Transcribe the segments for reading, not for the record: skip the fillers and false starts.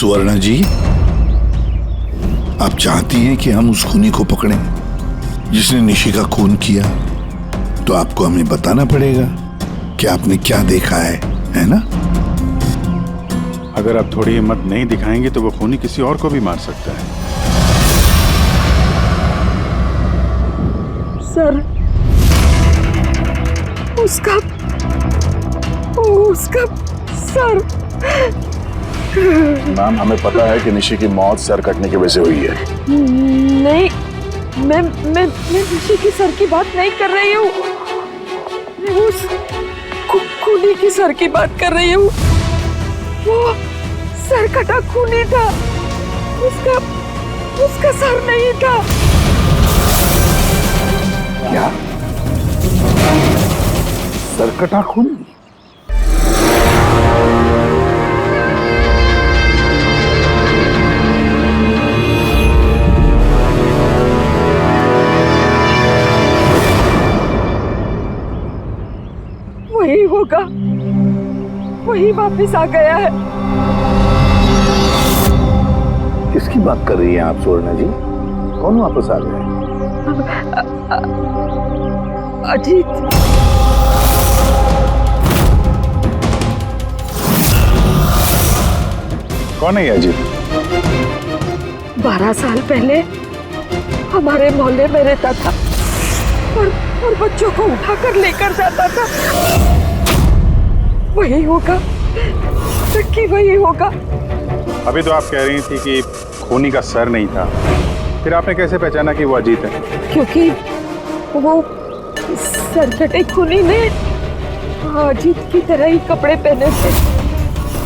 सुवर्णा जी, आप चाहती हैं कि हम उस खूनी को पकड़ें जिसने निशी का खून किया, तो आपको हमें बताना पड़ेगा कि आपने क्या देखा है ना? अगर आप थोड़ी हिम्मत नहीं दिखाएंगे तो वो खूनी किसी और को भी मार सकता है। सर, उसका सर। मैम, हमें पता है कि निशी की मौत सर कटने की वजह से हुई है। नहीं, मैं निशी की सर की बात नहीं कर रही हूँ। मैं उस खूनी की सर की बात कर रही हूँ। वो सर कटा खूनी था, उसका सर नहीं था। क्या? सरकटा खूनी? वही होगा, वही वापस आ गया है। किसकी बात कर रही हैं आप सुवर्णा जी? कौन वापस आ गया है? अजीत। कौन है ये अजीत? 12 साल पहले हमारे मोहल्ले में रहता था और बच्चों को उठाकर लेकर जाता था। वही होगा, सच्ची वही होगा। अभी तो आप कह रही थी कि खूनी का सर नहीं था, फिर आपने कैसे पहचाना कि वो अजीत है? क्योंकि वो सरकटे खूनी ने अजीत की तरह ही कपड़े पहने थे।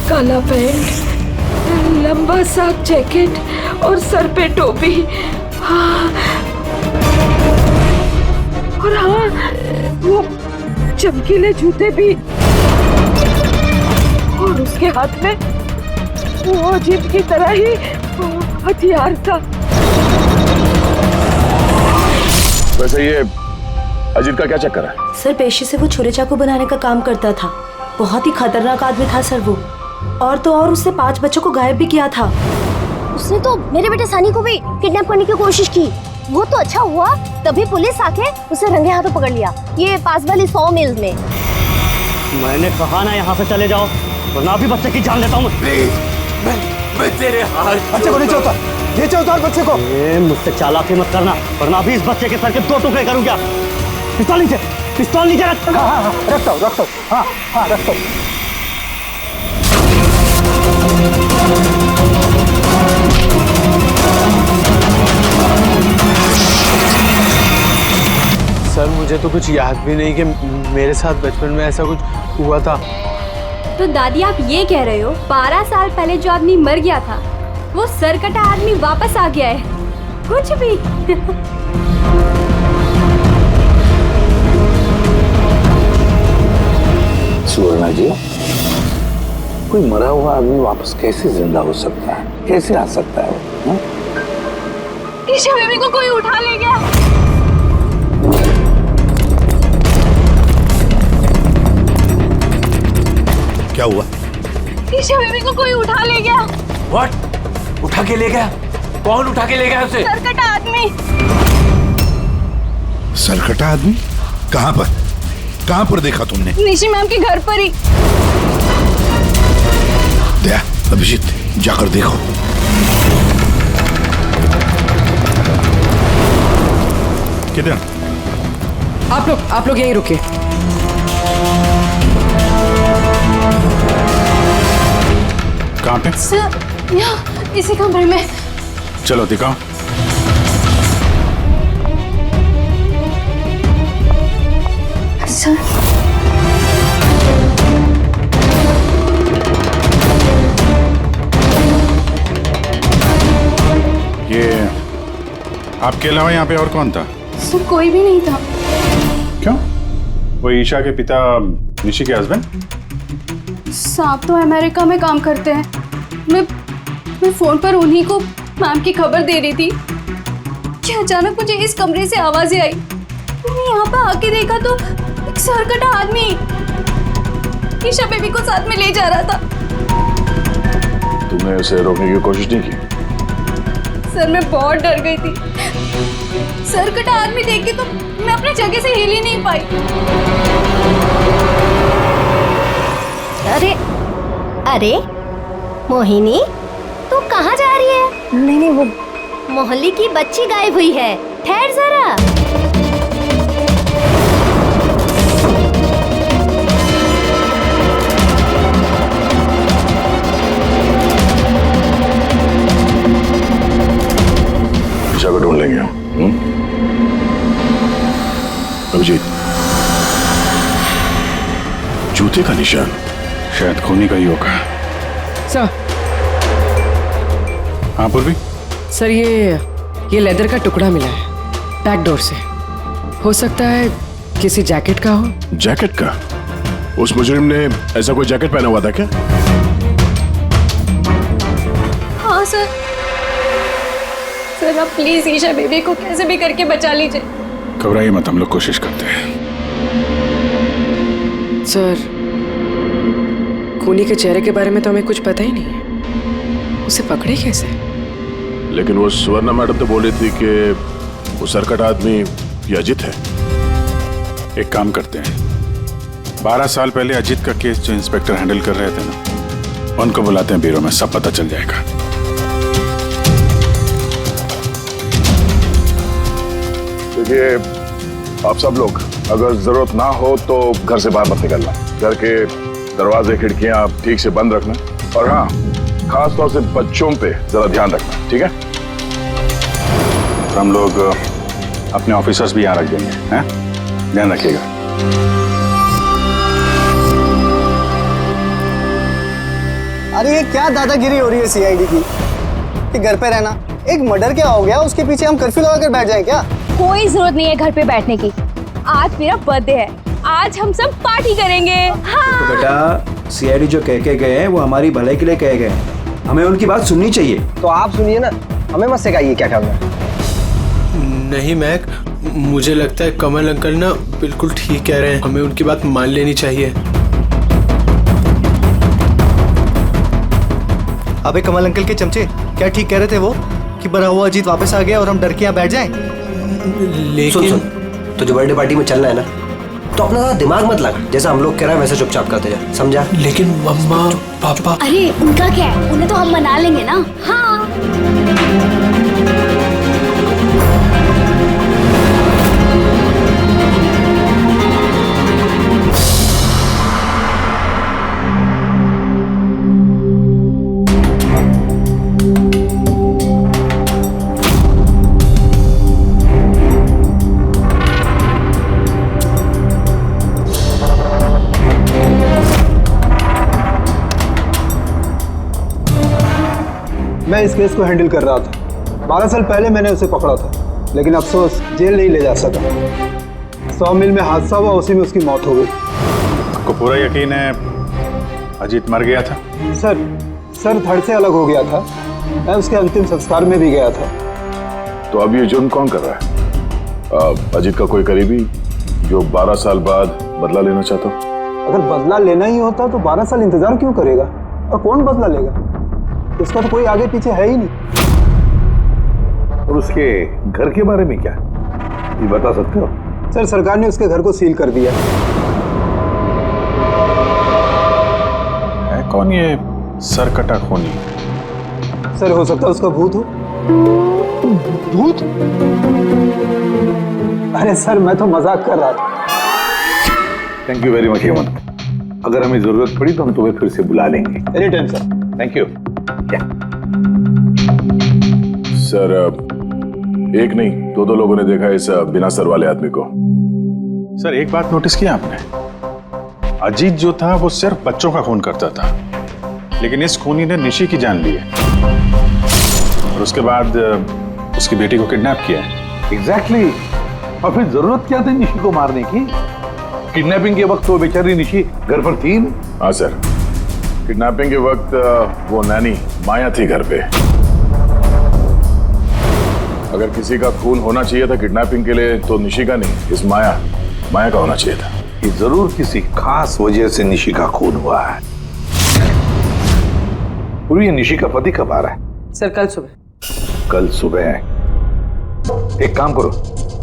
काला पैंट, लंबा सा जैकेट और सर पे टोपी। हाँ, और हाँ, वो चमकीले जूते भी। और उसके हाथ में वो अजीत की तरह ही हथियार था। वैसे ये अजीत का क्या चक्कर है? सर, पेशे से वो छुरे चाकू बनाने का काम करता था। बहुत ही खतरनाक आदमी था सर वो। और तो और उसने 5 बच्चों को गायब भी किया था। उसने तो मेरे बेटे सनी को भी किडनैप करने की कोशिश की। वो तो अच्छा हुआ तभी पुलिस आके उसे रंगे हाथों पकड़ लिया, ये पास वाली 100 मील में। मैंने कहा ना यहाँ से चले जाओ, वरना अभी बच्चे की जान लेता हूँ। मैं तेरे हाथ बच्चे को नीचे उतार बच्चे को। मुझसे चालाकी मत करना, वरना अभी इस बच्चे के सर के 2 टुकड़े करूँगा। पिस्तौल नीचे रख। हाँ, रखता हूँ। हाँ, रखता हूँ। सर, मुझे तो कुछ याद भी नहीं कि मेरे साथ बचपन में ऐसा कुछ हुआ था। तो दादी, आप ये कह रहे हो 12 साल पहले जो आदमी मर गया था वो सरकटा आदमी वापस आ गया है? कुछ भी। सुवर्णा जी, कोई मरा हुआ आदमी वापस कैसे जिंदा हो सकता है? कैसे आ सकता है वो? ईशा बेबी को कोई उठा ले गया। क्या हुआ? ईशा बेबी को कोई उठा ले गया। व्हाट? उठा के ले गया? कौन उठा के ले गया उसे? सरकटा आदमी। सरकटा आदमी? कहाँ पर देखा तुमने? निशी मैम के घर पर ही। दया, अभिजीत, जाकर देखो। किधर? आप लोग यहीं रुकिए। कहाँ पे? सर, यहाँ इसी कमरे में। चलो दिखाओ। सर, ये आपके अलावा यहाँ पे और कौन था? सर कोई भी नहीं था। क्यों? वो ईशा के पिता निशी के हस्बैंड? साहब तो अमेरिका में काम करते हैं। मैं फोन पर उन्हीं को मैम की खबर दे रही थी कि अचानक मुझे इस कमरे से आवाजें आई। मैंने यहाँ पर आके देखा तो एक सरकटा आदमी ईशा बेबी को साथ में ले जा रहा था। तुमने उसे रोकने की कोशिश नहीं की? सर मैं बहुत डर गई थी। सर कटा आदमी देख के तो मैं अपनी जगह से हिल ही नहीं पाई। अरे अरे मोहिनी, तू कहाँ जा रही है? नहीं वो मोहल्ले की बच्ची गायब हुई है। ठहर जरा। निशा को ढूंढ लेंगे हम। अभिजीत, जूते का निशान शायद खूनी का ही होगा। सर। हाँ पूर्वी? सर ये लेदर का टुकड़ा मिला है बैक डोर से। हो सकता है किसी जैकेट का हो। जैकेट का? उस मुजरिम ने ऐसा कोई जैकेट पहना हुआ था क्या? हाँ सर। सर आप प्लीज ईशा बेबी को कैसे भी करके बचा लीजिए। घबराइए मत, हम लोग कोशिश करते हैं। सर खूनी के चेहरे के बारे में तो हमें कुछ पता ही नहीं है। उसे पकड़े कैसे? लेकिन वो सुवर्णा मैडम तो बोल रही थी कि वो सरकट आदमी ये अजित है। एक काम करते हैं, 12 साल पहले अजित का केस जो इंस्पेक्टर हैंडल कर रहे थे ना, उनको बुलाते हैं ब्यूरो में, सब पता चल जाएगा। देखिए आप सब लोग अगर जरूरत ना हो तो घर से बाहर मत निकलना। घर के दरवाजे खिड़कियां आप ठीक से बंद रखना, और हाँ खास तौर से बच्चों पे जरा ध्यान रखना, ठीक है? तो हम लोग अपने ऑफिसर्स भी यहाँ रख देंगे, हैं? ध्यान रखिएगा। अरे ये क्या दादागिरी हो रही है सीआईडी की कि घर पे रहना? एक मर्डर क्या हो गया, उसके पीछे हम कर्फ्यू लगा कर बैठ जाए क्या? कोई जरूरत नहीं है घर पे बैठने की। आज मेरा बर्थडे है, आज हम सब पार्टी करेंगे। हाँ। तो बेटा सीआईडी जो कह के गए हैं वो हमारी भलाई के लिए कहे गए हैं, हमें उनकी बात सुननी चाहिए। तो आप सुनिए ना, हमें मत सिखाइए क्या करना है। नहीं महक, मुझे लगता है कमल अंकल ना बिल्कुल ठीक कह रहे हैं, हमें उनकी बात मान लेनी चाहिए। अबे कमल अंकल के चमचे, क्या ठीक कह रहे थे वो कि बड़ा हुआ अजीत वापस आ गया और हम डर के यहाँ बैठ जाएं? लेकिन सुन, तो जो बर्थडे पार्टी में चलना है ना, तो अपना ज़्यादा दिमाग मत लगा, जैसा हम लोग कह रहे हैं वैसे चुपचाप करते जा, समझा? लेकिन मम्मा पापा। अरे उनका क्या है, उन्हें तो हम मना लेंगे ना। हाँ। मैं इस केस को हैंडल कर रहा था। 12 साल पहले मैंने उसे पकड़ा था, लेकिन अफसोस जेल नहीं ले जा सका। 100 मील में हादसा हुआ, उसी में उसकी मौत हो गई। आपको पूरा यकीन है अजीत मर गया था? सर धड़ से अलग हो गया था। मैं उसके अंतिम संस्कार में भी गया था। तो अब ये जुर्म कौन कर रहा है? अजीत का कोई करीबी जो 12 साल बाद बदला लेना चाहता हो? अगर बदला लेना ही होता तो 12 साल इंतजार क्यों करेगा? और कौन बदला लेगा? उसका तो कोई आगे पीछे है ही नहीं। और उसके घर के बारे में क्या ये बता सकते हो? सर सरकार ने उसके घर को सील कर दिया। है कौन ये सरकटा खूनी? सर हो सकता है उसका भूत हो। भूत? अरे सर मैं तो मजाक कर रहा था। Thank you very much Hemant. अगर हमें जरूरत पड़ी तो हम तुम्हें फिर से बुला लेंगे। Any time sir. Thank you. Sir एक नहीं दो लोगों ने देखा इस बिना सर वाले आदमी को। सर एक बात नोटिस किया आपने? अजीत जो था वो सिर्फ बच्चों का खून करता था, लेकिन इस खूनी ने निशी की जान ली है और उसके बाद उसकी बेटी को किडनैप किया है। एग्जैक्टली। और फिर जरूरत क्या थी निशी को मारने की? किडनैपिंग के वक्त वो बेचारी निशी घर पर थी। हाँ सर, किडनैपिंग के वक्त वो नैनी माया थी घर पे। अगर किसी का खून होना चाहिए था किडनैपिंग के लिए तो निशी का नहीं, इस माया का होना चाहिए था। ये जरूर किसी खास वजह से निशी का खून हुआ है। पूरी ये निशी का पति कब आ रहा है? सर कल सुबह। कल सुबह है। एक काम करो,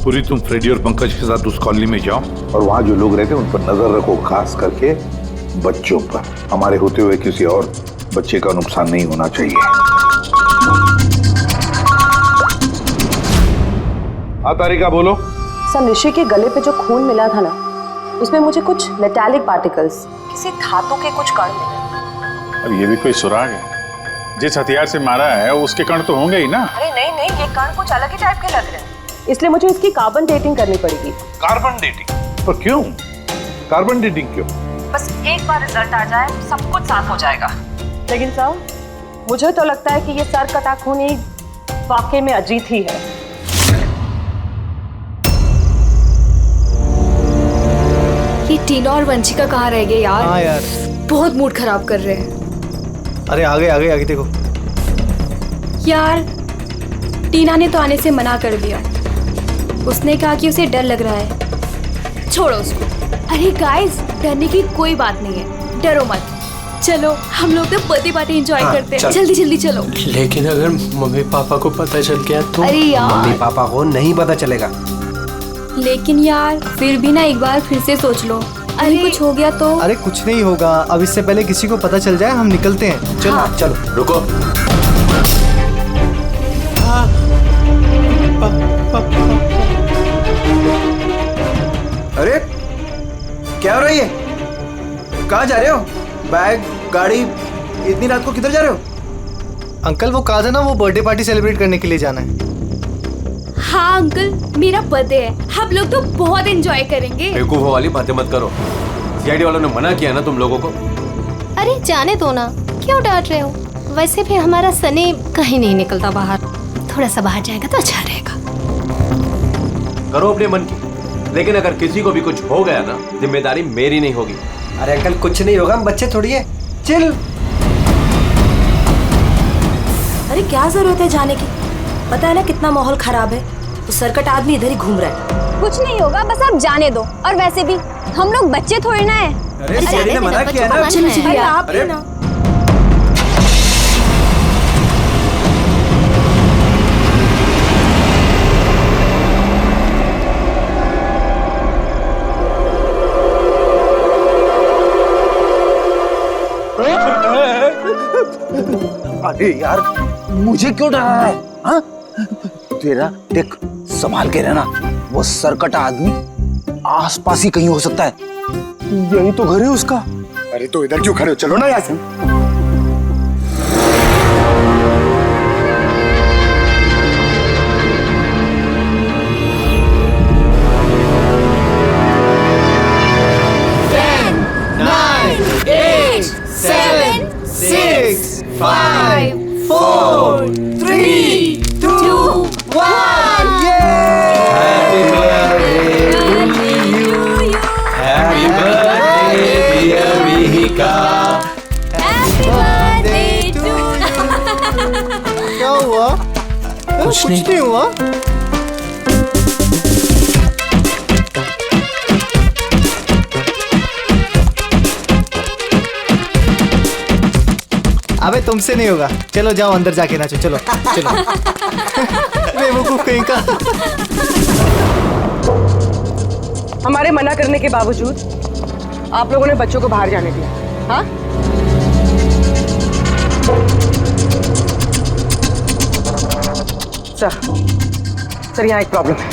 पूरी तुम फ्रेडी और पंकज के साथ उस कॉलोनी में जाओ और वहां जो लोग रहते हैं उन पर नजर रखो, खास करके बच्चों पर। हमारे होते हुए किसी और बच्चे का नुकसान नहीं होना चाहिए। हाँ तारिका बोलो। सर निशी के गले पे जो खून मिला था ना, उसमें मुझे कुछ मेटालिक पार्टिकल्स, किसी धातु के कुछ कण मिले। अब ये भी कोई सुराग है? जिस हथियार से मारा है उसके कण तो होंगे ही ना। अरे नहीं, ये कण कुछ अलग ही टाइप के लग रहे हैं, इसलिए मुझे इसकी कार्बन डेटिंग करनी पड़ेगी। Carbon dating? पर क्यों कार्बन डेटिंग क्यों? बस एक बार रिजल्ट आ जाए सब कुछ साफ हो जाएगा। लेकिन सर मुझे तो लगता है कि ये सर कटा खून ही वाकई में अजीत ही है। ये टीना और वंशिका कहाँ रह गए यार? हाँ यार, बहुत मूड खराब कर रहे हैं। अरे आगे देखो यार टीना ने तो आने से मना कर दिया, उसने कहा कि उसे डर लग रहा है। छोड़ो उसको। अरे गाइस, डरने की कोई बात नहीं है, डरो मत। चलो हम लोग तो बर्थडे पार्टी एंजॉय करते हैं। जल्दी चलो। लेकिन अगर मम्मी पापा को पता चल गया तो? अरे यार मम्मी पापा को नहीं पता चलेगा। लेकिन यार फिर भी ना एक बार फिर से सोच लो, अरे कुछ हो गया तो? अरे कुछ नहीं होगा, अब इससे पहले किसी को पता चल जाए हम निकलते हैं। चलो हाँ। चलो रुको। अरे क्या हो रहा है ये? कहाँ जा रहे हो? बैग, गाड़ी, इतनी रात को किधर जा रहे हो? अंकल वो कहा था ना, वो बर्थडे पार्टी सेलिब्रेट करने के लिए जाना है। हाँ अंकल, मेरा बर्थडे है, हम लोग तो बहुत एंजॉय करेंगे। बेवकूफों वाली बातें मत करो, सीआईडी वालों ने मना किया ना तुम लोगों को। अरे जाने दो ना, क्यों डांट रहे हो? वैसे भी हमारा सनी कहीं नहीं निकलता बाहर, थोड़ा सा बाहर जाएगा तो अच्छा रहेगा। करो अपने मन की, लेकिन अगर किसी को भी कुछ हो गया ना, जिम्मेदारी मेरी नहीं होगी। अरे अंकल कुछ नहीं होगा, हम बच्चे थोड़ी है, चिल। अरे क्या जरूरत है जाने की? पता है ना कितना माहौल खराब है, तो सरकट आदमी इधर ही घूम रहा है। कुछ नहीं होगा, बस आप जाने दो। और वैसे भी हम लोग बच्चे थोड़ी ना है। अरे सीआईडी ने मना किया ना। अरे आप ही ना। अरे यार मुझे क्यों डरा रहा है? हाँ? तेरा देख, संभाल के रहना, वो सरकटा आदमी आसपास ही कहीं हो सकता है। यही तो घर है उसका। अरे तो इधर क्यों खड़े हो? चलो ना यहाँ से। क्या हुआ? कुछ नहीं हुआ। अबे तुमसे नहीं होगा, चलो जाओ अंदर जाके नाचो। चलो चलो। बेवकूफ कहीं का। हमारे मना करने के बावजूद आप लोगों ने बच्चों को बाहर जाने दिया। हाँ सर यहाँ एक प्रॉब्लम है।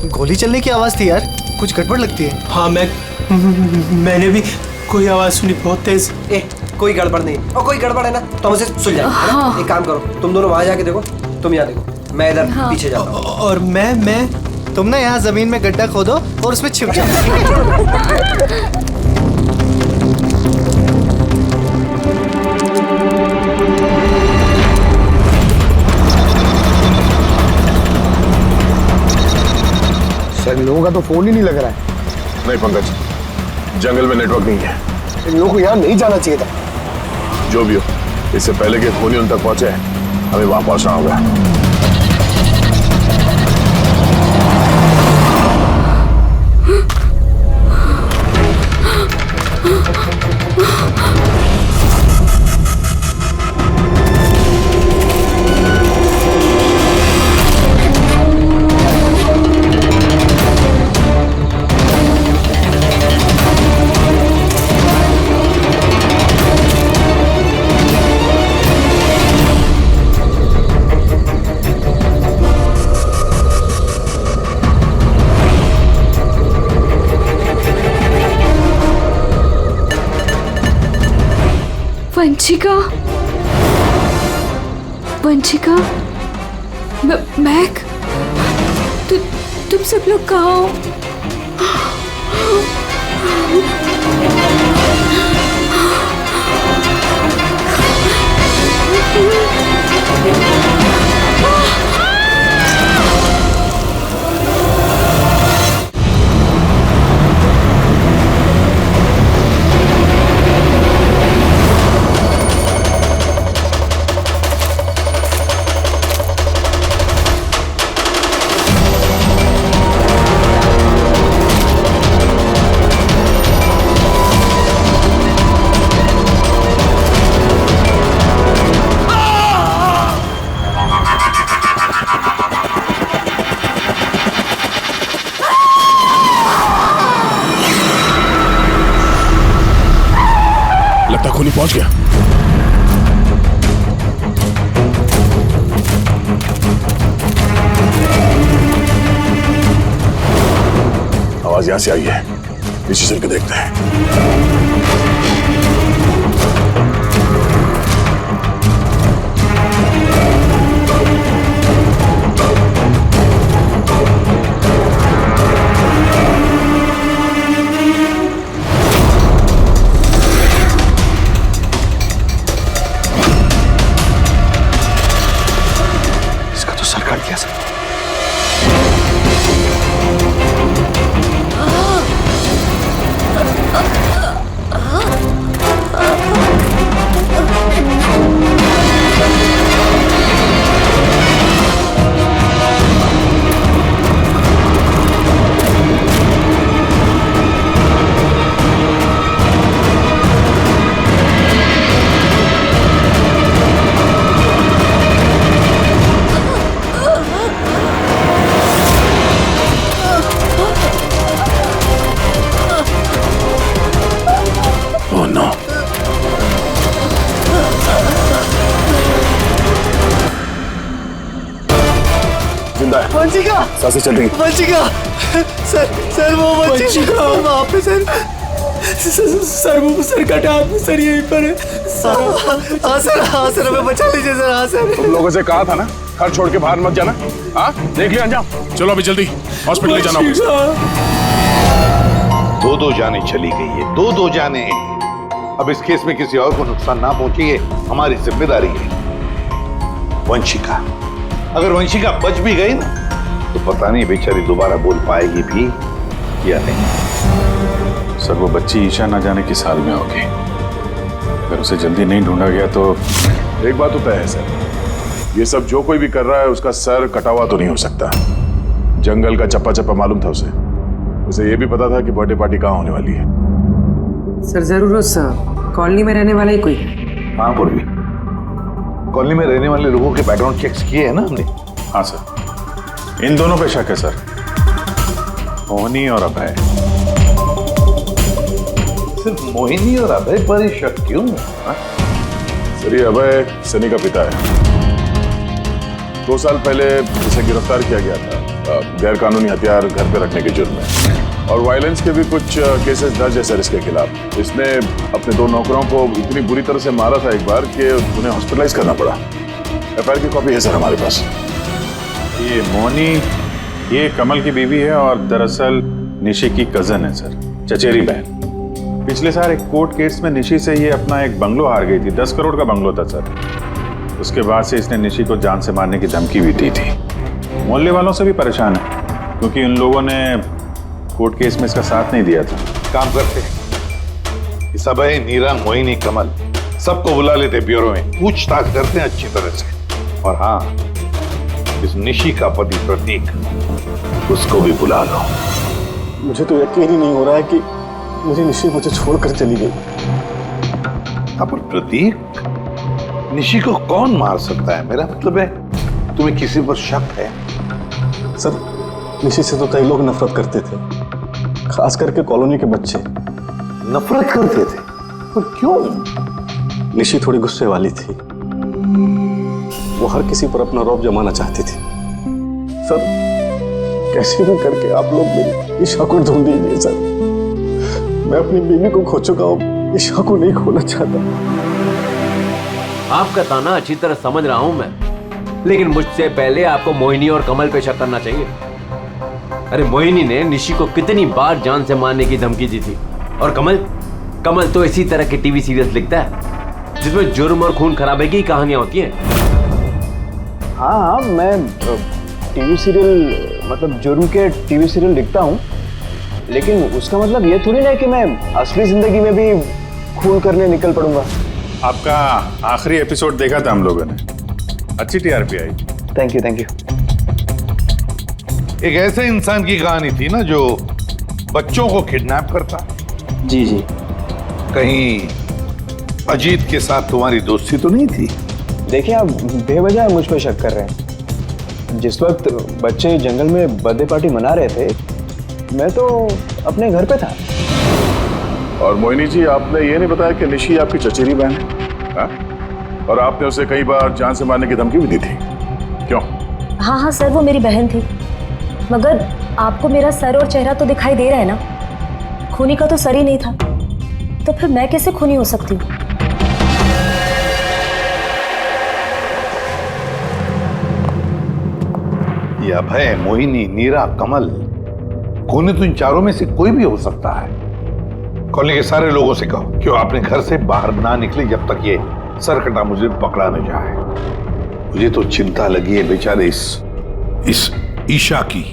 गोली चलने की आवाज थी यार, कुछ गड़बड़ लगती है। हाँ मैंने भी कोई आवाज सुनी बहुत तेज। कोई गड़बड़ नहीं, और कोई गड़बड़ है ना तो हमसे सुलझाए। हाँ। एक काम करो, तुम दोनों वहां जाके देखो, तुम यहाँ देखो, मैं इधर पीछे जाता हूँ। और मैं तुम ना यहाँ जमीन में गड्ढा खोदो और उसमें छिप जाओ। सर इन लोगों का तो फोन ही नहीं लग रहा है। नहीं पंकज, जंगल में नेटवर्क नहीं है। इन लोगों को यहाँ नहीं जाना चाहिए था। जो भी हो, इससे पहले कि खूनी उन तक पहुंचे हमें वहां पहुंचना होगा। वंशिका, वंशिका, मैक, तुम सब लोग कहाँ हो? खूनी पहुंच गया। आवाज यहां से आई है, पीछे चल के देखते हैं। वंशिका, सांसें चल रही। वंशिका, सर वो वंशिका वहाँ पे सर वो सर कटा सर यहीं पर है। हाँ सर हमें बचा लीजिए सर। हाँ सर, तुम लोगों से कहा था ना घर छोड़ के बाहर मत जाना। हाँ देख लिया अंजाम। चलो अभी जल्दी हॉस्पिटल ले जाना होगा। दो जाने चली गई है, दो जाने। अब इस केस में किसी और को नुकसान ना पहुंचे ये हमारी जिम्मेदारी है। वंशिका, अगर वंशिका बच भी गई ना तो पता नहीं बेचारी दोबारा बोल पाएगी भी या नहीं। सर वो बच्ची ईशा ना जाने किस हाल में होगी। अगर उसे जल्दी नहीं ढूंढा गया तो एक बात तो तय है सर, ये सब जो कोई भी कर रहा है उसका सर कटा हुआ तो नहीं हो सकता। जंगल का चप्पा चप्पा मालूम था उसे ये भी पता था कि बर्थडे पार्टी कहाँ होने वाली है। सर जरूर उस कॉलोनी में रहने वाला ही कोई है। हाँ पूर्वी, कॉलोनी में रहने वाले लोगों के बैकग्राउंड चेक्स किए हैं ना हमने। हाँ सर, इन दोनों पे शक है सर, मोहिनी और अभय। सिर्फ मोहिनी और अभय पर ही शक क्यों? सर ये अभय सनी का पिता है। 2 साल पहले इसे गिरफ्तार किया गया था गैर कानूनी हथियार घर पे रखने के जुर्म में, और वायलेंस के भी कुछ केसेस दर्ज है सर इसके खिलाफ। इसने अपने 2 नौकरों को इतनी बुरी तरह से मारा था एक बार कि उन्हें हॉस्पिटलाइज करना पड़ा। एफआईआर की कॉपी है सर हमारे पास। ये मोहिनी ये कमल की बीवी है और दरअसल निशी की कजन है सर, चचेरी बहन। पिछले साल एक कोर्ट केस में निशी से ये अपना एक बंगलो हार गई थी। 10 करोड़ का बंगलो था सर। उसके बाद से इसने निशी को जान से मारने की धमकी भी दी थी। मोहल्ले वालों से भी परेशान है क्योंकि इन लोगों ने कोर्ट केस में इसका साथ नहीं दिया था। काम करते हैं, इस अभय, नीरा, मोहिनी, कमल सबको बुला लेते ब्यूरो में, पूछताछ करते हैं अच्छी तरह से। और हाँ, इस निशी का पति प्रतीक, उसको भी बुला लो। मुझे तो यकीन ही नहीं हो रहा है कि मुझे निशी मुझे छोड़कर चली गई। पर प्रतीक, निशी को कौन मार सकता है? मेरा मतलब है, तुम्हें किसी पर शक है? सर, निशी से तो कई लोग नफरत करते थे, खास करके कॉलोनी के बच्चे। नफरत करते थे? पर क्यों? निशी थोड़ी गुस्से वाली थी, वो हर किसी पर अपना रौब जमाना चाहती थी। सर, कैसे भी करके आप लोग मेरी ईशा को ढूंढ दीजिए सर। मैं अपनी बीवी को खो चुका हूँ, ईशा को नहीं खोना चाहता। आपका ताना अच्छी तरह समझ रहा हूं मैं, लेकिन मुझसे पहले आपको मोहिनी और कमल पे शक करना चाहिए। अरे मोहिनी ने निशी को कितनी बार जान से मारने की धमकी दी थी, और कमल तो इसी तरह के टीवी सीरियल्स लिखता है जिसमें जुर्म और खून खराबे की कहानियां होती हैं। हाँ, मैं टीवी सीरियल, मतलब जुर्म के टीवी सीरियल लिखता हूँ, लेकिन उसका मतलब ये थोड़ी ना कि मैं असली जिंदगी में भी खून करने निकल पड़ूंगा। आपका आखिरी एपिसोड देखा था हम लोगों ने, अच्छी टीआरपी आई। Thank you. एक ऐसे इंसान की कहानी थी ना जो बच्चों को किडनैप करता। जी। कहीं अजीत के साथ तुम्हारी दोस्ती तो नहीं थी? देखिए, आप बेवजह मुझ पर शक कर रहे हैं। जिस वक्त बच्चे जंगल में बर्थडे पार्टी मना रहे थे, मैं तो अपने घर पे था। और मोहिनी जी, आपने ये नहीं बताया कि निशी आपकी चचेरी बहन है, हा? और आपने उसे कई बार जान से मारने की धमकी भी दी थी, क्यों? हाँ सर, वो मेरी बहन थी, मगर आपको मेरा सर और चेहरा तो दिखाई दे रहा है ना। खूनी का तो सर ही नहीं था, तो फिर मैं कैसे खूनी हो सकती हूँ? ये अभय, मोहिनी, नीरा, कमल, खूनी तो इन चारों में से कोई भी हो सकता है। कॉलोनी के सारे लोगों से कहो कि वो अपने घर से बाहर ना निकले जब तक ये सरकटा मुजरिम पकड़ा न जाए। मुझे तो चिंता लगी है बेचारे इस ईशा की,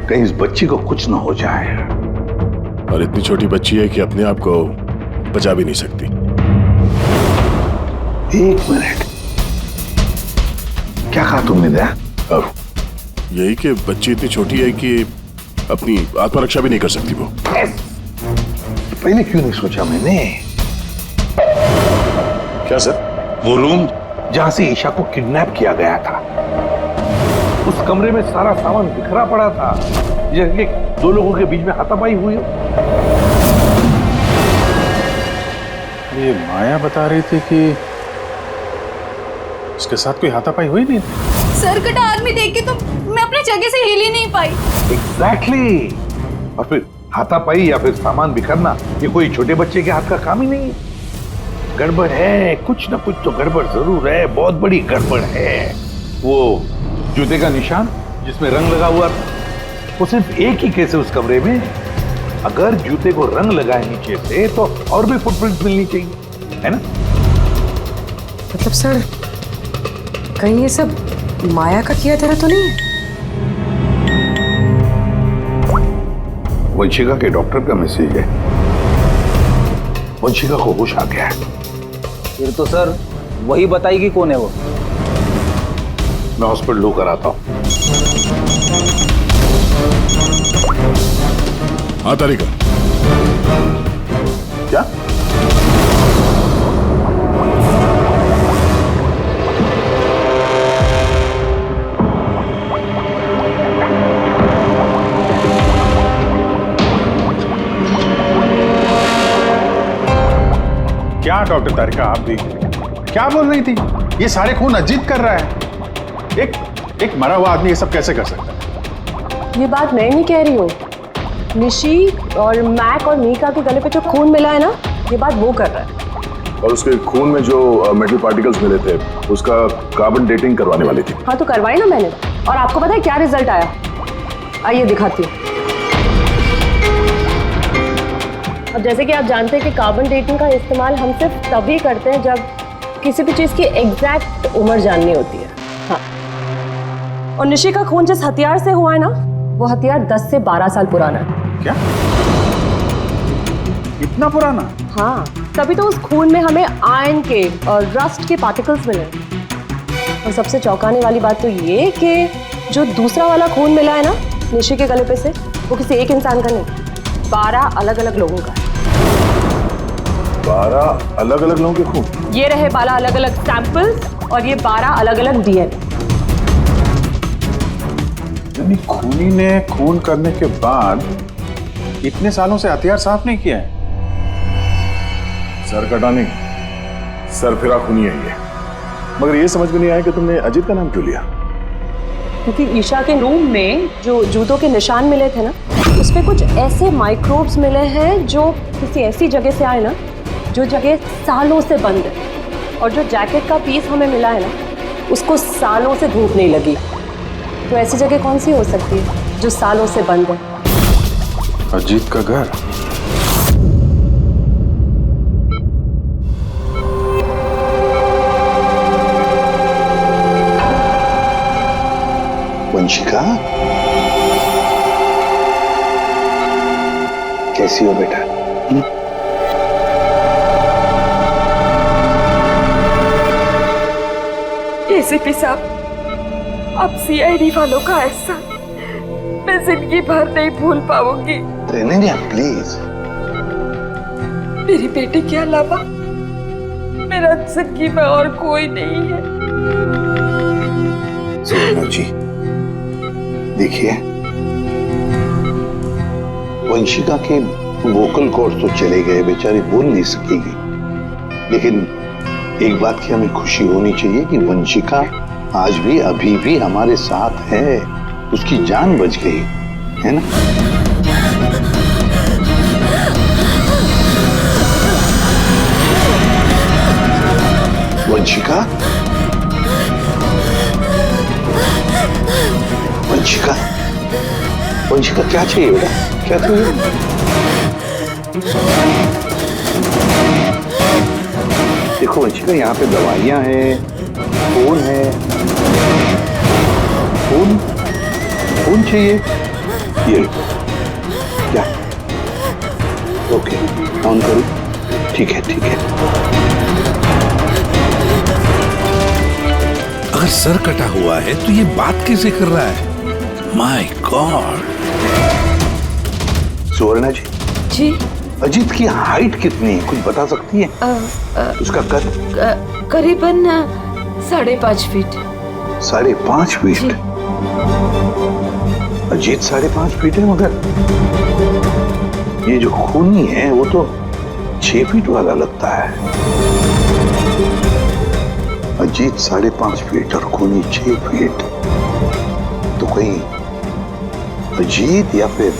कहीं इस बच्ची को कुछ न हो जाए। और इतनी छोटी बच्ची है कि अपने आप को बचा भी नहीं सकती। एक मिनट, क्या कहा तुमने? अब यही कि बच्ची इतनी छोटी है कि अपनी आत्मरक्षा भी नहीं कर सकती वो। पहले क्यों नहीं सोचा मैंने? क्या सर? वो रूम जहां से ईशा को किडनैप किया गया था, उस कमरे में सारा सामान बिखरा पड़ा था, जैसे दो लोगों के बीच में हाथापाई हुई हो। ये माया बता रही थी कि उसके साथ कोई हाथापाई हुई नहीं। सरकटा आदमी देख के तो मैं अपनी जगह से हिल ही नहीं पाई। एग्जैक्टली। और फिर हाथापाई या फिर सामान बिखरना, ये कोई छोटे बच्चे के हाथ का काम ही नहीं है। गड़बड़ है, कुछ ना कुछ तो गड़बड़ जरूर है, बहुत बड़ी गड़बड़ है। वो जूते का निशान जिसमें रंग लगा हुआ था, वो सिर्फ एक ही केस है उस कमरे में। अगर जूते को रंग लगाए नीचे से तो और भी फुटप्रिंट मिलनी चाहिए, है ना? मतलब सर, कहीं ये सब माया का किया तरह तो नहीं है? वंशिका के डॉक्टर का मैसेज है। वंशिका को होश आ गया है। फिर तो सर वही बताएगी कौन है वो। मैं हॉस्पिटल होकर आता हूं। हाँ तारिका। क्या? क्या डॉक्टर तारिका, आप भी क्या बोल रही थी? ये सारे खून अजीत कर रहा है। एक मरा हुआ आदमी ये सब कैसे कर सकता है? ये बात मैं नहीं कह रही हूँ, निशी और मैक और मीका के गले पे जो खून मिला है ना, ये बात वो कर रहा है। और उसके खून में जो मेटल पार्टिकल्स मिले थे, उसका कार्बन डेटिंग करवाने वाली थी। हाँ तो करवाई ना मैंने, और आपको पता है क्या रिजल्ट आया? आइए दिखाती हूँ। अब जैसे कि आप जानते हैं कि कार्बन डेटिंग का इस्तेमाल हम सिर्फ तभी करते हैं जब किसी भी चीज़ की एग्जैक्ट उम्र जाननी होती है। हाँ, और निशी का खून जिस हथियार से हुआ है ना, वो हथियार 10 से 12 साल पुराना है। क्या? इतना पुराना? हाँ, तभी तो उस खून में हमें आयरन के और रस्ट के पार्टिकल्स मिले। और सबसे चौंकाने वाली बात तो ये कि जो दूसरा वाला खून मिला है ना निशी के गले पे से, वो किसी एक इंसान का नहीं, 12 अलग अलग लोगों का है। 12 अलग अलग लोगों के खून? ये रहे 12 अलग अलग सैंपल्स और ये 12 अलग अलग डीएनए। यानी खूनी ने खून करने के बाद इतने सालों से हथियार साफ नहीं किया है। सर कटाने, सर फिरा खूनी है ये। मगर ये समझ में नहीं आया कि तुमने अजीत का नाम क्यों लिया? क्योंकि ईशा के रूम में जो जूतों के निशान मिले थे ना, उसपे कुछ ऐसे माइक्रोब्स मिले हैं जो किसी ऐसी जगह से आए ना, जो जगह सालों से बंद है। और जो जैकेट का पीस हमें मिला है ना, उसको सालों से धूप नहीं लगी। तो ऐसी जगह कौन सी हो सकती है जो सालों से बंद है? अजीत का घर। वंशिका, कैसी हो बेटा? एसीपी साहब, अब सीआईडी वालों का एहसान मैं जिंदगी भर नहीं भूल पाऊंगी। रेनेलिया प्लीज। मेरी बेटी के अलावा मेरा जिंदगी में और कोई नहीं है। सुनो जी, देखिए, वंशिका के वोकल कॉर्ड तो चले गए, बेचारी बोल नहीं सकेगी। लेकिन एक बात की हमें खुशी होनी चाहिए कि वंशिका आज भी अभी भी हमारे साथ है, उसकी जान बच गई, है ना? वंशिका, वंशिका, वंशिका क्या चाहिए बेटा? क्या चाहिए? देखो वंशिका, यहाँ पे दवाइयाँ हैं, फोन है। फोन फोन चाहिए? ये लो। क्या? ओके, ऑन करूँ? ठीक है, ठीक है। अगर सर कटा हुआ है तो ये बात कैसे कर रहा है? My god. सुवर्णा जी। जी। अजीत की हाइट कितनी है, कुछ बता सकती है? उसका कद? करीबन 5.5 फीट। 5.5 फीट? अजीत 5.5 फीट है, मगर ये जो खूनी है वो तो 6 फीट वाला लगता है। अजीत 5.5 फीट और खूनी 6 फीट, तो कहीं अजीत या फिर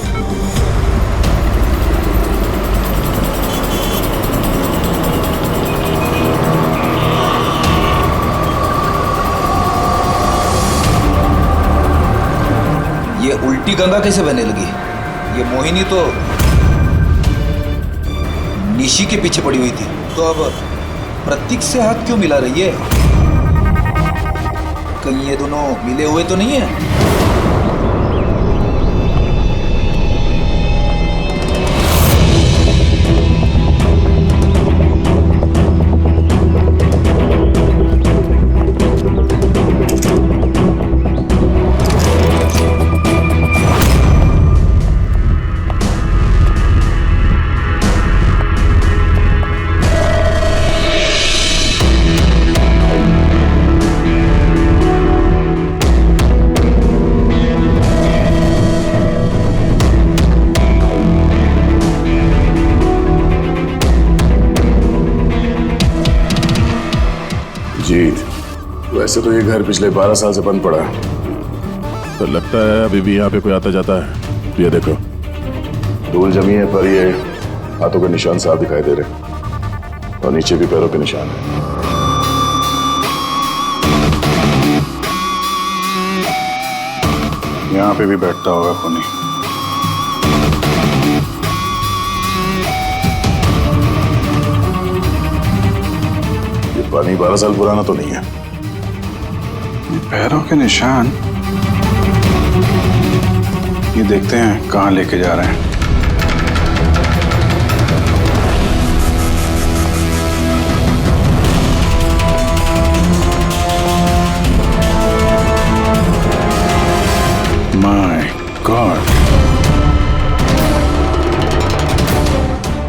ये उल्टी गंगा कैसे बहने लगी? ये मोहिनी तो निशी के पीछे पड़ी हुई थी, तो अब प्रतीक से हाथ क्यों मिला रही है? कहीं ये दोनों मिले हुए तो नहीं है? जीत, वैसे तो ये घर पिछले 12 साल से बंद पड़ा है, तो लगता है अभी भी यहाँ पे कोई आता जाता है। ये देखो, धूल जमी है पर ये हाथों के निशान साफ दिखाई दे रहे, और नीचे भी पैरों के निशान है। यहाँ पे भी बैठता होगा खूनी। पानी 12 साल पुराना तो नहीं है। ये पैरों के निशान, ये देखते हैं कहाँ लेके जा रहे हैं।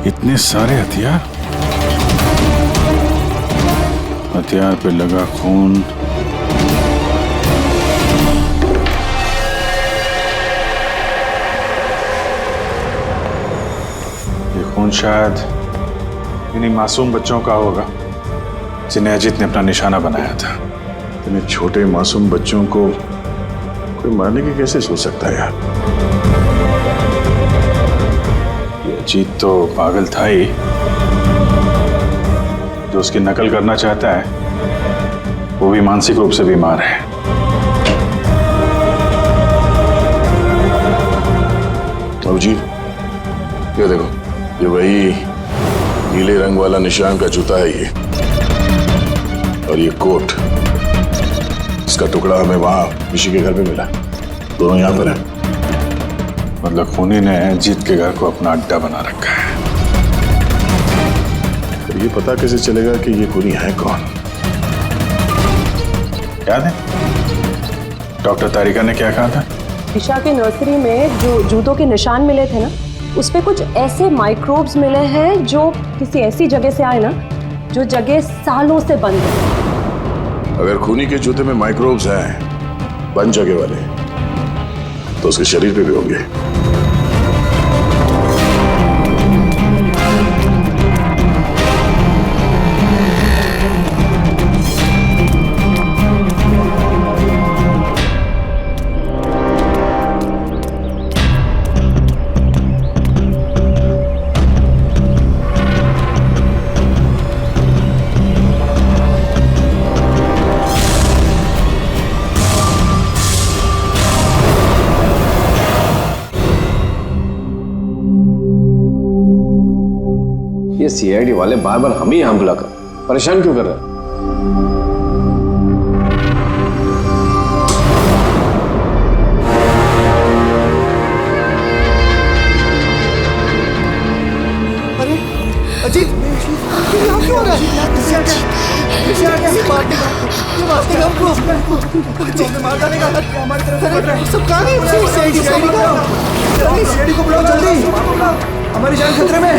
इतने सारे हथियार, हथियार पे लगा खून। ये खून शायद इन्हीं मासूम बच्चों का होगा जिन्हें अजीत ने अपना निशाना बनाया था। इतने छोटे मासूम बच्चों को कोई मारने की कैसे सोच सकता है यार? ये अजीत तो पागल था ही, जो उसकी नकल करना चाहता है वो भी मानसिक रूप से बीमार है। अब जी ये देखो, ये वही नीले रंग वाला निशान का जूता है ये, और ये कोट, इसका टुकड़ा हमें वहां निशी के घर पे मिला। दोनों यहाँ पर हैं। मतलब खूनी ने अजीत के घर को अपना अड्डा बना रखा है। तो ये पता कैसे चलेगा कि ये खूनी है कौन? याद है डॉक्टर तारिका ने क्या कहा था? ईशा के नर्सरी में जो जूतों के निशान मिले थे ना, उस पे कुछ ऐसे माइक्रोब्स मिले हैं जो किसी ऐसी जगह से आए ना, जो जगह सालों से बंद है। अगर खूनी के जूते में माइक्रोब्स हैं, बंद जगह वाले, तो उसके शरीर पे भी होंगे। ये सीआईडी वाले बार बार हमें यहां बुलाकर परेशान क्यों कर रहे हैं? अरे अजीत, ये यहाँ क्यों हो रहा है? सब कहाँ गए? सीआईडी को बुलाओ जल्दी, हमारी जान खतरे में है।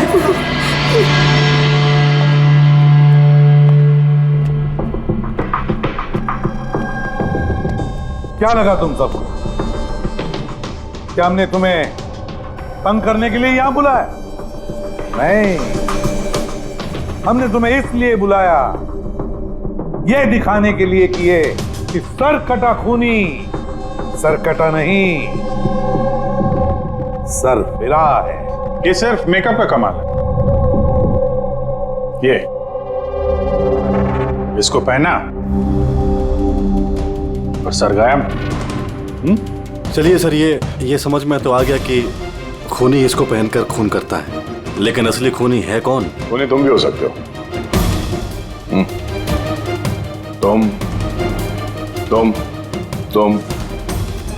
क्या लगा तुम सबको? क्या हमने तुम्हें तंग करने के लिए यहां बुलाया? नहीं, हमने तुम्हें इसलिए बुलाया, यह दिखाने के लिए कि ये कि सरकटा खूनी सरकटा नहीं, सरफिरा है। ये सिर्फ मेकअप का कमाल है। ये इसको पहना और सर गायब। चलिए सर, ये समझ में तो आ गया कि खूनी इसको पहनकर खून करता है, लेकिन असली खूनी है कौन? खूनी तुम भी हो सकते हो।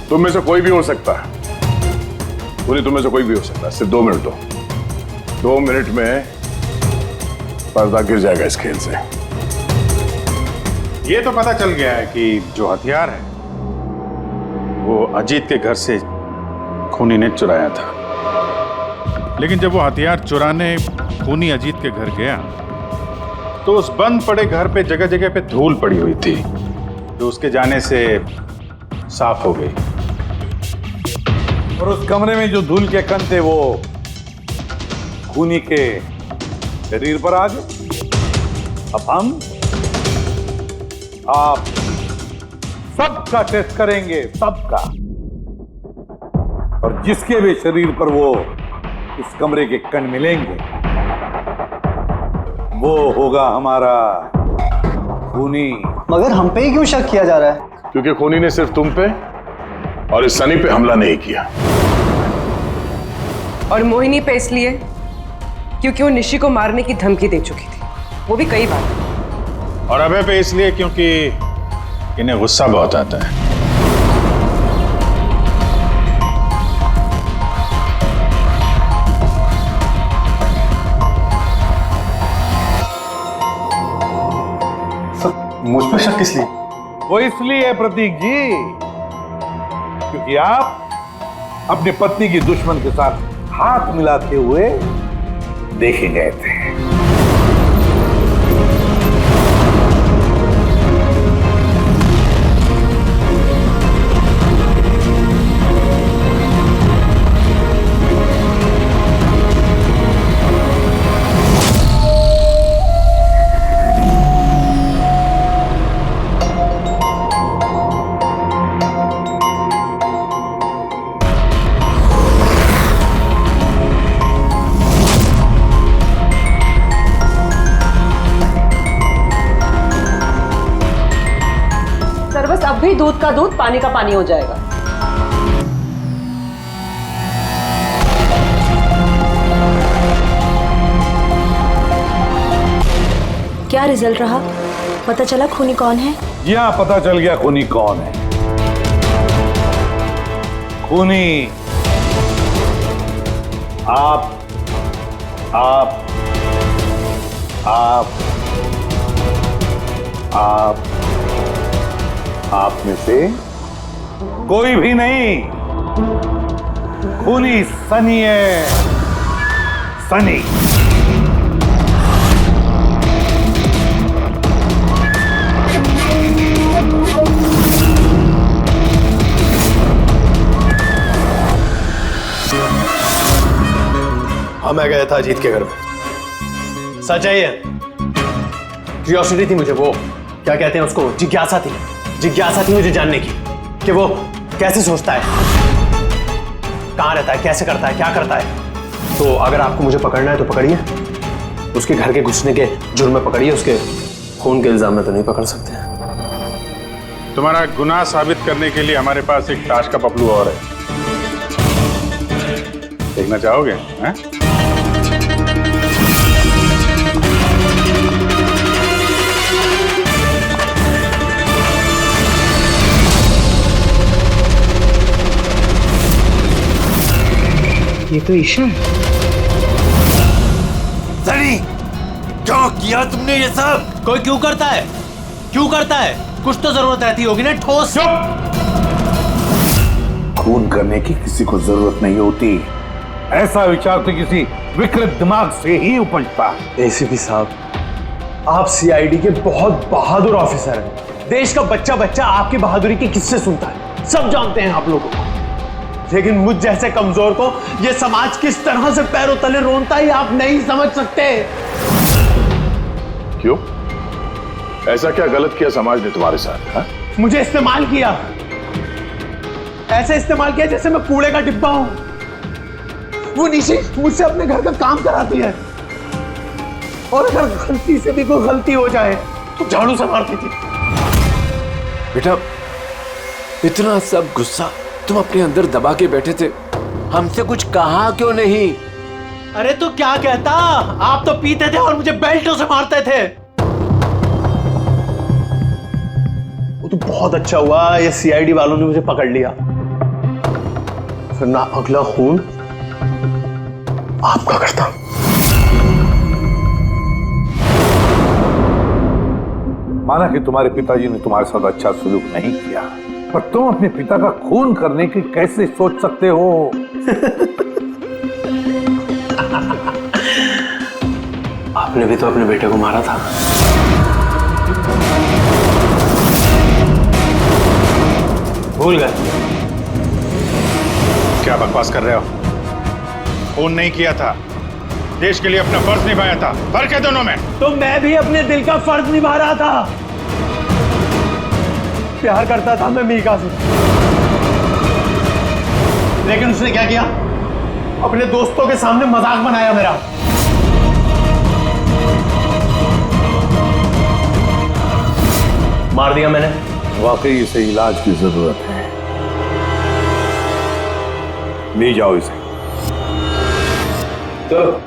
तुम में से कोई भी हो सकता है। खूनी तुम में से कोई भी हो सकता है। सिर्फ 2 मिनट दो। 2 मिनट में पर्दा गिर जाएगा इस खेल से। ये तो पता चल गया है कि जो हथियार है वो अजीत के घर से खूनी ने चुराया था। लेकिन जब वो हथियार चुराने खूनी अजीत के घर गया तो उस बंद पड़े घर पे जगह जगह पे धूल पड़ी हुई थी, जो उसके जाने से साफ हो गई। और उस कमरे में जो धूल के कण थे वो खूनी के शरीर पर आ गए। अब हम आप सबका टेस्ट करेंगे, सबका, और जिसके भी शरीर पर वो इस कमरे के कण मिलेंगे वो होगा हमारा खूनी। मगर हम पे ही क्यों शक किया जा रहा है? क्योंकि खूनी ने सिर्फ तुम पे और इस सनी पे हमला नहीं किया। और मोहिनी पे इसलिए क्योंकि वो निशी को मारने की धमकी दे चुकी थी, वो भी कई बार। और अभय पे इसलिए क्योंकि इन्हें गुस्सा बहुत आता है। मुझ पर शक किस लिए? वो इसलिए प्रतीक जी क्योंकि आप अपनी पत्नी की दुश्मन के साथ हाथ मिलाते हुए देखे गए थे। सर बस अब भी दूध का दूध पानी का पानी हो जाएगा। क्या रिजल्ट रहा? पता चला खूनी कौन है? जी हाँ, पता चल गया खूनी कौन है। खूनी आप आप आप आप आप में से कोई भी नहीं। खूनी सनी है, सनी। हाँ, मैं गया था अजीत के घर में। सच है ये। क्यूरियोसिटी थी मुझे, वो क्या कहते हैं उसको, जिज्ञासा थी। जिज्ञासा थी मुझे जानने की कि वो कैसे सोचता है, कहाँ रहता है, कैसे करता है, क्या करता है। तो अगर आपको मुझे पकड़ना है तो पकड़िए, उसके घर के घुसने के जुर्म में पकड़िए, उसके खून के इल्जाम में तो नहीं पकड़ सकते। तुम्हारा गुनाह साबित करने के लिए हमारे पास एक ताश का पपलू और है, देखना चाहोगे? हैं? ये तो ईशा है। सनी, क्यों किया तुमने ये सब? कोई क्यों करता है? क्यों करता है? कुछ तो जरूरत रहती होगी ना, ठोस। खून करने की किसी को जरूरत नहीं होती। ऐसा विचार तो किसी विकृत दिमाग से ही उपजता। एसीपी साहब, आप सीआईडी के बहुत बहादुर ऑफिसर हैं। देश का बच्चा बच्चा आपकी बहादुरी के किस्से सुनता है, सब जानते हैं आप लोगों को। लेकिन मुझ जैसे कमजोर को ये समाज किस तरह से पैरों तले रोनता है आप नहीं समझ सकते। क्यों? ऐसा क्या गलत किया समाज ने तुम्हारे साथ? हा? मुझे इस्तेमाल किया, ऐसे इस्तेमाल किया जैसे मैं कूड़े का डिब्बा हूं। वो निशी मुझसे अपने घर का काम कराती है, और अगर गलती से भी कोई गलती हो जाए तो झाड़ू से मारती थी। बेटा, इतना सब गुस्सा तुम अपने अंदर दबा के बैठे थे, हमसे कुछ कहा क्यों नहीं? अरे तो क्या कहता, आप तो पीते थे और मुझे बेल्टों से मारते थे। वो तो बहुत अच्छा हुआ ये सीआईडी वालों ने मुझे पकड़ लिया, फिर ना अगला खून आपका करता। माना कि तुम्हारे पिताजी ने तुम्हारे साथ अच्छा सलूक नहीं किया, पर तुम अपने पिता का खून करने की कैसे सोच सकते हो? आपने भी तो अपने बेटे को मारा था। भूल गए? क्या बकवास कर रहे हो? खून नहीं किया था, देश के लिए अपना फर्ज निभाया था। फर्क है दोनों में। तो मैं भी अपने दिल का फर्ज निभा रहा था। प्यार करता था मैं मीका से, लेकिन उसने क्या किया, अपने दोस्तों के सामने मजाक बनाया मेरा। मार दिया मैंने। वाकई इसे इलाज की जरूरत है, ले जाओ इसे। चलो।